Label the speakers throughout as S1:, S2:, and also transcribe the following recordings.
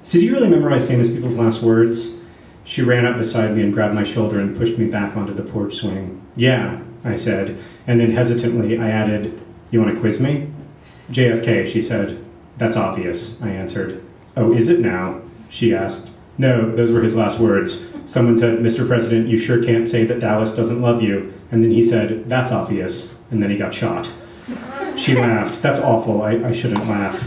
S1: So do you really memorize famous people's last words? She ran up beside me and grabbed my shoulder and pushed me back onto the porch swing. Yeah, I said, and then hesitantly I added, you want to quiz me? JFK, she said. That's obvious, I answered. Oh, is it now? She asked. No, those were his last words. Someone said, Mr. President, you sure can't say that Dallas doesn't love you. And then he said, that's obvious. And then he got shot. She laughed. That's awful. I shouldn't laugh.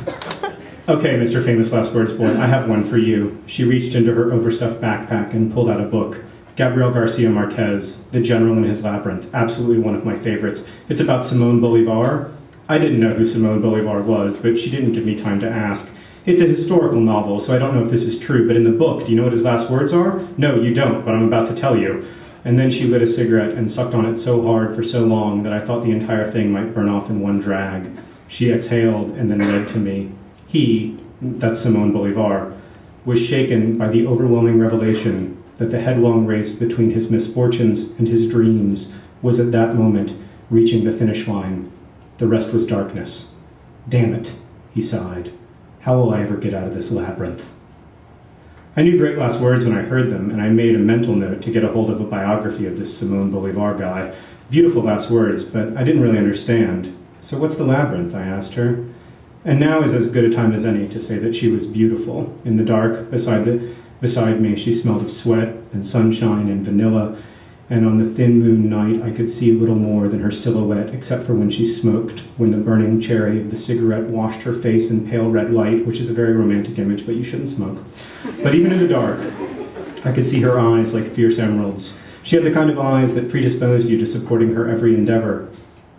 S1: Okay, Mr. Famous Last Words boy, I have one for you. She reached into her overstuffed backpack and pulled out a book. Gabriel Garcia Marquez, The General in His Labyrinth. Absolutely one of my favorites. It's about Simón Bolívar. I didn't know who Simón Bolívar was, but she didn't give me time to ask. It's a historical novel, so I don't know if this is true, but in the book, do you know what his last words are? No, you don't, but I'm about to tell you. And then she lit a cigarette and sucked on it so hard for so long that I thought the entire thing might burn off in one drag. She exhaled and then read to me. He, that's Simón Bolívar, was shaken by the overwhelming revelation that the headlong race between his misfortunes and his dreams was at that moment reaching the finish line. The rest was darkness. Damn it, he sighed. How will I ever get out of this labyrinth? I knew great last words when I heard them, and I made a mental note to get a hold of a biography of this Simón Bolívar guy. Beautiful last words, but I didn't really understand. So what's the labyrinth? I asked her. And now is as good a time as any to say that she was beautiful. In the dark, beside me, she smelled of sweat and sunshine and vanilla, and on the thin moon night I could see little more than her silhouette, except for when she smoked, when the burning cherry of the cigarette washed her face in pale red light, which is a very romantic image, but you shouldn't smoke. But even in the dark, I could see her eyes like fierce emeralds. She had the kind of eyes that predisposed you to supporting her every endeavor.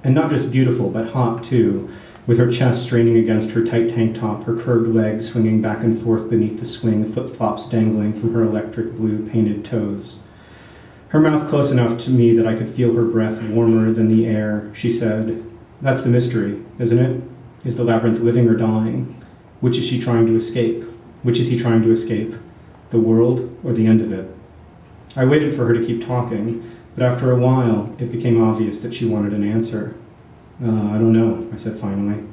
S1: And not just beautiful, but hot too, with her chest straining against her tight tank top, her curved legs swinging back and forth beneath the swing, flip-flops dangling from her electric blue painted toes. Her mouth close enough to me that I could feel her breath warmer than the air. She said, that's the mystery, isn't it? Is the labyrinth living or dying? Which is she trying to escape? Which is he trying to escape? The world or the end of it? I waited for her to keep talking, but after a while, it became obvious that she wanted an answer. I don't know, I said finally.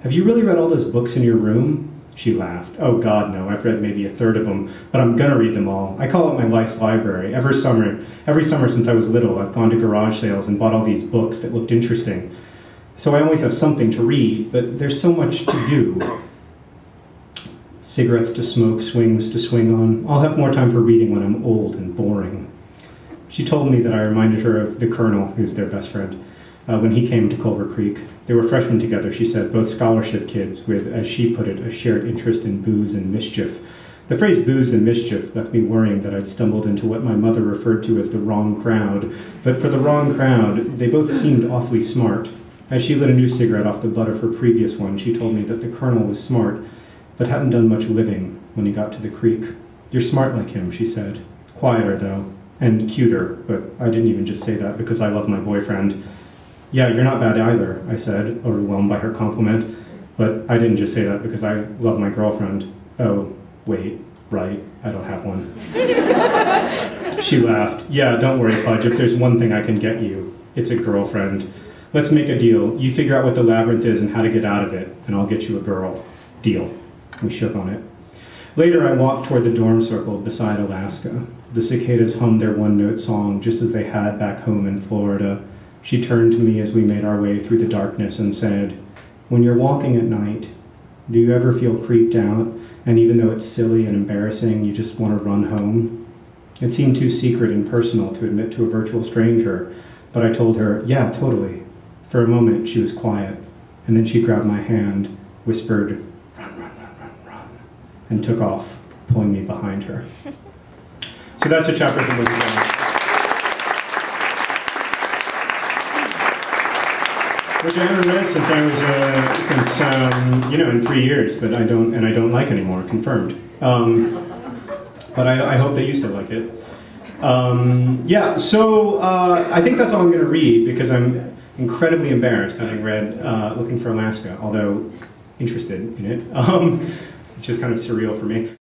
S1: Have you really read all those books in your room? She laughed. Oh God, no, I've read maybe a third of them, but I'm gonna read them all. I call it my life's library. Every summer since I was little, I've gone to garage sales and bought all these books that looked interesting. So I always have something to read, but there's so much to do. Cigarettes to smoke, swings to swing on. I'll have more time for reading when I'm old and boring. She told me that I reminded her of the Colonel, who's their best friend, when he came to Culver Creek. They were freshmen together, she said, both scholarship kids with, as she put it, a shared interest in booze and mischief. The phrase booze and mischief left me worrying that I'd stumbled into what my mother referred to as the wrong crowd. But for the wrong crowd, they both seemed awfully smart. As she lit a new cigarette off the butt of her previous one, she told me that the Colonel was smart, but hadn't done much living when he got to the creek. You're smart like him, she said. Quieter, though, and cuter, but I didn't even just say that because I love my boyfriend. Yeah, you're not bad either, I said, overwhelmed by her compliment. But I didn't just say that because I love my girlfriend. Oh, wait, right, I don't have one. She laughed. Yeah, don't worry, Pudge, if there's one thing I can get you, it's a girlfriend. Let's make a deal. You figure out what the labyrinth is and how to get out of it, and I'll get you a girl. Deal. We shook on it. Later, I walked toward the dorm circle beside Alaska. The cicadas hummed their one-note song just as they had back home in Florida. She turned to me as we made our way through the darkness and said, when you're walking at night, do you ever feel creeped out, and even though it's silly and embarrassing, you just want to run home? It seemed too secret and personal to admit to a virtual stranger, but I told her, yeah, totally. For a moment, she was quiet, and then she grabbed my hand, whispered, run, run, run, run, run, and took off, pulling me behind her. So that's a chapter from Elizabeth. Which I haven't read since I was, in 3 years, but I don't like anymore, confirmed. But I hope that you still like it. Yeah, so I think that's all I'm going to read because I'm incredibly embarrassed having read Looking for Alaska, although interested in it. It's just kind of surreal for me.